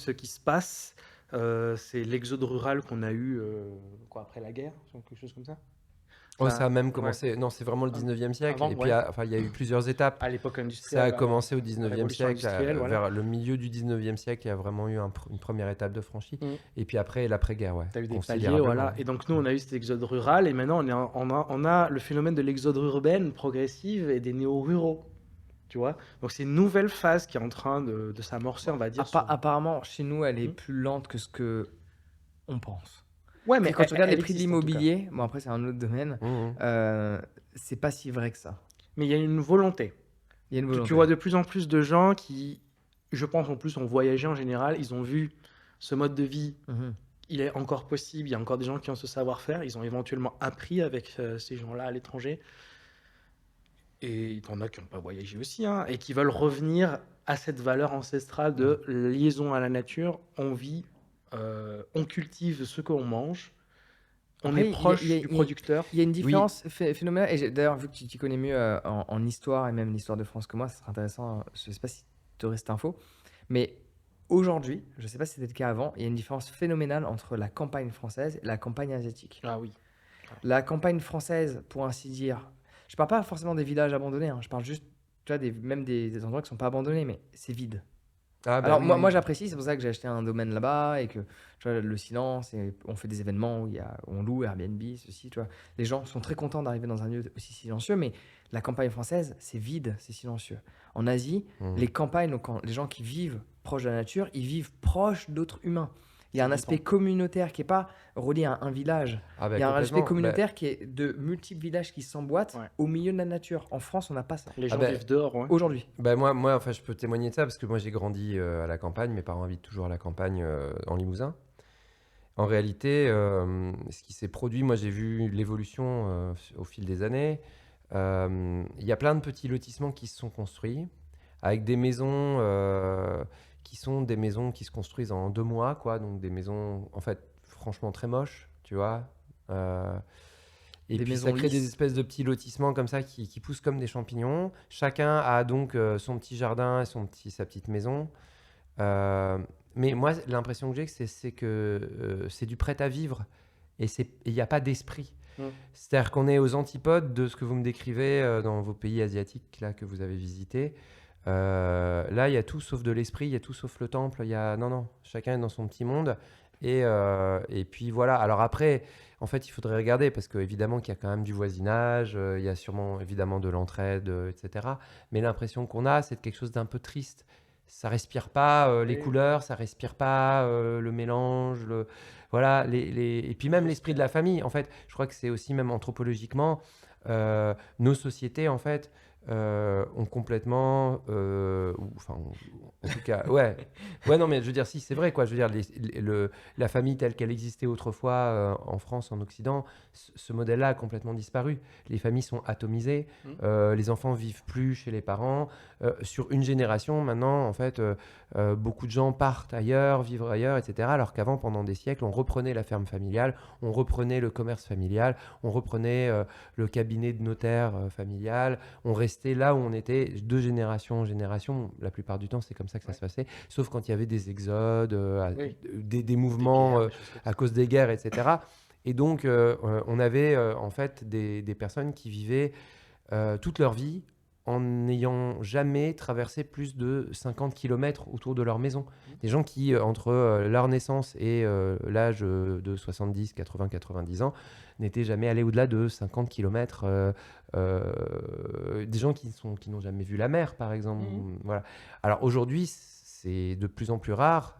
ce qui se passe, c'est l'exode rural qu'on a eu, quoi, après la guerre, quelque chose comme ça? Oh, ça a Enfin, même ouais, commencé non, c'est vraiment le av 19e siècle avant, et puis ouais, enfin, il y a eu plusieurs étapes. à l'époque Ça industrielle, a commencé au la 19e révolution siècle, industrielle, voilà. vers le milieu du 19e siècle, il y a vraiment eu une première étape de franchie Mmh. et puis après l'après-guerre, ouais, Tu as eu des paliers, considérablement, voilà. ouais. Et donc nous, on a eu cet exode rural, et maintenant on a le phénomène de l'exode urbain progressive et des néo-ruraux, tu vois. Donc c'est une nouvelle phase qui est en train de s'amorcer, on va dire, sur... Apparemment, chez nous, elle est Hmm. plus lente que ce qu'on pense. Ouais, Puis mais quand tu regardes les elle prix de existe en tout cas. l'immobilier, bon après c'est un autre domaine, Hmm. mmh, c'est pas si vrai que ça. Mais il y a une volonté. Il y a une Tu volonté. vois de plus en plus de gens qui, je pense en plus, ont voyagé en général, ils ont vu ce mode de vie, Mmh. il est encore possible, il y a encore des gens qui ont ce savoir-faire, ils ont éventuellement appris avec ces gens-là à l'étranger. Et il y en a qui n'ont pas voyagé aussi, hein, et qui veulent revenir à cette valeur ancestrale de liaison à la nature. On vit, on cultive ce qu'on mange, on est Après, il y a il y proche a du il y a producteur. il y a une Oui. différence phénoménale et d'ailleurs vu que tu connais mieux, en histoire et même l'histoire de France que moi, ça serait intéressant, je sais pas si tu aurais cette info, mais aujourd'hui, je sais pas si c'était le cas avant, il y a une différence phénoménale entre la campagne française et la campagne asiatique. Ah oui. La campagne française, pour ainsi dire, je parle pas forcément des villages abandonnés, hein, je parle juste, tu vois, même des endroits qui sont pas abandonnés, mais c'est vide. Ah bah Alors oui, moi oui. j'apprécie, c'est pour ça que j'ai acheté un domaine là-bas et que, tu vois, le silence et on fait des événements où on loue Airbnb, ceci, tu vois? Les gens sont très contents d'arriver dans un lieu aussi silencieux, mais la campagne française, c'est vide, c'est silencieux. En Asie, Mmh. les campagnes, donc les gens qui vivent proches de la nature, ils vivent proches d'autres humains. Il y a Ça un aspect dépend. communautaire qui est pas relié à un village. Ah Il bah y a un aspect complètement. Bah, communautaire qui est de multiples villages qui s'emboîtent ouais. au milieu de la nature. En France, on n'a pas ça, Les ah gens ben, vivent dehors, ouais. aujourd'hui. Bah moi, enfin, je peux témoigner de ça parce que moi j'ai grandi à la campagne. Mes parents habitent toujours à la campagne, en Limousin. En réalité, ce qui s'est produit, moi j'ai vu l'évolution au fil des années. Il y a plein de petits lotissements qui se sont construits avec des maisons qui sont des maisons qui se construisent en 2 mois, quoi. Donc des maisons, en fait, franchement très moches, tu vois. Euh, et Des puis ça maisons crée des lisses. espèces de petits lotissements comme ça qui poussent comme des champignons. Chacun a donc son petit jardin et sa petite maison. Euh, mais moi, l'impression que j'ai, c'est que c'est du prêt à vivre et il n'y a pas d'esprit. Mm. C'est-à-dire qu'on est aux antipodes de ce que vous me décrivez dans vos pays asiatiques là, que vous avez visités. Là, il y a tout sauf de l'esprit, il y a tout sauf le temple. Non, non, chacun est dans son petit monde. Et puis voilà. Alors après, en fait, il faudrait regarder parce qu'évidemment qu'il y a quand même du voisinage, il y a sûrement évidemment de l'entraide, etc. Mais l'impression qu'on a, c'est de quelque chose d'un peu triste. Ça respire pas les Oui. couleurs, ça respire pas le mélange, voilà, et puis même l'esprit de la famille. En fait, je crois que c'est aussi même anthropologiquement, nos sociétés en fait ont complètement, enfin, en tout cas, ouais, non, mais je veux dire, si c'est vrai, quoi. Je veux dire, la famille telle qu'elle existait autrefois en France, en Occident, ce modèle-là a complètement disparu. Les familles sont atomisées, les enfants vivent plus chez les parents. Sur une génération, maintenant, en fait, beaucoup de gens partent ailleurs, vivre ailleurs, etc. Alors qu'avant, pendant des siècles, on reprenait la ferme familiale, on reprenait le commerce familial, on reprenait le cabinet de notaire familial, on restait là où on était de génération en génération. La plupart du temps, c'est comme ça que ça se passait, sauf quand il y avait des exodes, Oui. des mouvements à cause des guerres, etc. Et donc, on avait en fait des personnes qui vivaient toute leur vie en n'ayant jamais traversé plus de 50 km autour de leur maison. Des gens qui, entre leur naissance et l'âge de 70, 80, 90 ans, n'étaient jamais allés au-delà de 50 km. Des gens qui n'ont jamais vu la mer, par exemple. Voilà. Alors aujourd'hui, c'est de plus en plus rare.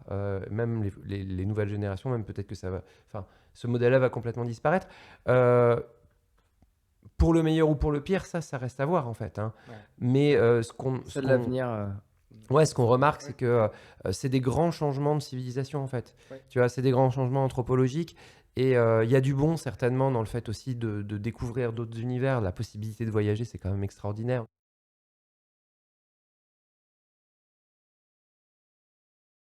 Même les nouvelles générations, même peut-être que ça va... Enfin, ce modèle-là va complètement disparaître. Pour le meilleur ou pour le pire, ça reste à voir en fait. Hein. Ouais. Mais C'est de l'avenir. ce qu'on remarque, c'est que c'est des grands changements de civilisation en fait. Ouais. Tu vois, c'est des grands changements anthropologiques. Et il y a du bon certainement dans le fait aussi de découvrir d'autres univers. La possibilité de voyager, c'est quand même extraordinaire.